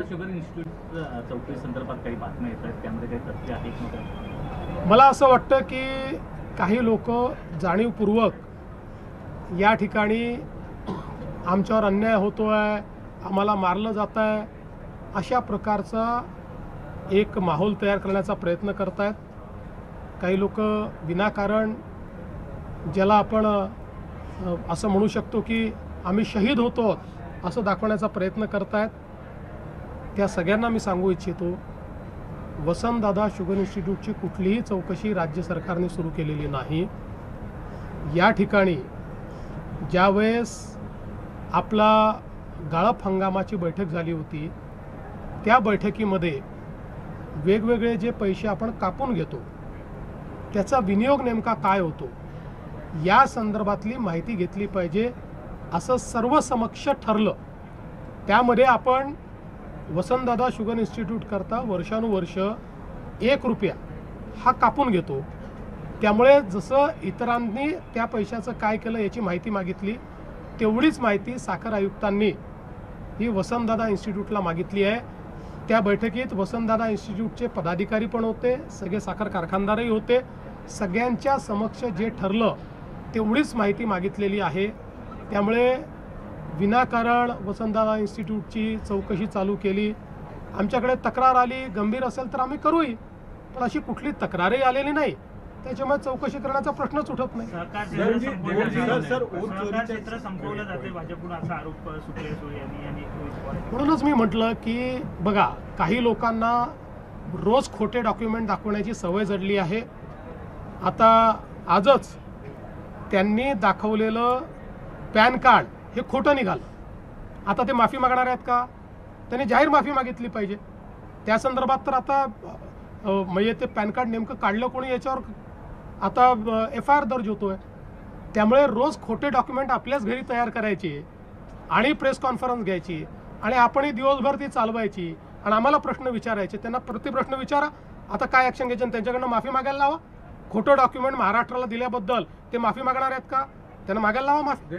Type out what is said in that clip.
Sugar institute चौकशी संदर्भात काही बातम्या येत आहेत, त्यामध्ये काही तथ्य आहेत मग? मला असं वाटतं की काही लोक जाणीवपूर्वक या ठिकाणी आमच्यावर अन्याय होतो आहे, आम्हाला मारलं जात आहे, अशा प्रकारचा एक माहोल तयार करण्याचा प्रयत्न करत आहेत. काही लोक विनाकारण ज्याला आपण असं म्हणू शकतो की आम्ही शहीद होतो असं दाखवण्याचा प्रयत्न करत आहेत. त्या सगळ्यांना मी सांगू इच्छितो, वसंतदादा शुगर इन्स्टिट्यूटची कुठलीही चौकशी राज्य सरकारने सुरू केलेली नाही. या ठिकाणी ज्यावेळेस आपला गाळप हंगामाची बैठक झाली होती, त्या बैठकीमध्ये वेगवेगळे जे पैसे आपण कापून घेतो त्याचा विनियोग नेमका काय होतो या संदर्भातली माहिती घेतली पाहिजे असं सर्वसमक्ष ठरलं. त्यामध्ये आपण वसंतदादा शुगर इन्स्टिट्यूट करता वर्षानुवर्ष 1 रुपया हा कापून घेतो. त्यामुळे जसं इतरांनी त्या पैशाचं काय केलं याची माहिती मागितली, तेवढीच माहिती साखर आयुक्तांनी ही वसंतदादा इन्स्टिट्यूटला मागितली आहे. त्या बैठकीत वसंतदादा इन्स्टिट्यूटचे पदाधिकारी पण होते, सगळे साखर कारखानदारही होते. सगळ्यांच्या समक्ष जे ठरलं तेवढीच माहिती मागितलेली आहे. त्यामुळे विनाकारण वसंतदादा इन्स्टिट्यूटची चौकशी चालू केली. आमच्याकडे तक्रार आली, गंभीर असेल तर आम्ही करूही, पण अशी कुठली तक्रारही आलेली नाही. त्याच्यामुळे चौकशी करण्याचा प्रश्नच उठत नाही. म्हणूनच मी म्हटलं की बघा, काही लोकांना रोज खोटे डॉक्युमेंट दाखवण्याची सवय जडली आहे. आता आजच त्यांनी दाखवलेलं पॅन कार्ड हे खोटं निघालं. आता ते माफी मागणार आहेत का? त्यांनी जाहीर माफी मागितली पाहिजे. त्या संदर्भात तर आता म्हणजे ते पॅन कार्ड नेमकं काढलं कोणी याच्यावर आता FIR दर्ज होतोय. त्यामुळे रोज खोटे डॉक्युमेंट आपल्याच घरी तयार करायचे आणि प्रेस कॉन्फरन्स घ्यायची आणि आपणही दिवसभर ती चालवायची आणि आम्हाला प्रश्न विचारायचे. त्यांना प्रतिप्रश्न विचारा, आता काय ॲक्शन घ्यायची, त्यांच्याकडनं माफी मागायला लावा. खोटं डॉक्युमेंट महाराष्ट्राला दिल्याबद्दल ते माफी मागणार आहेत का? त्यांना मागायला लावा माफी.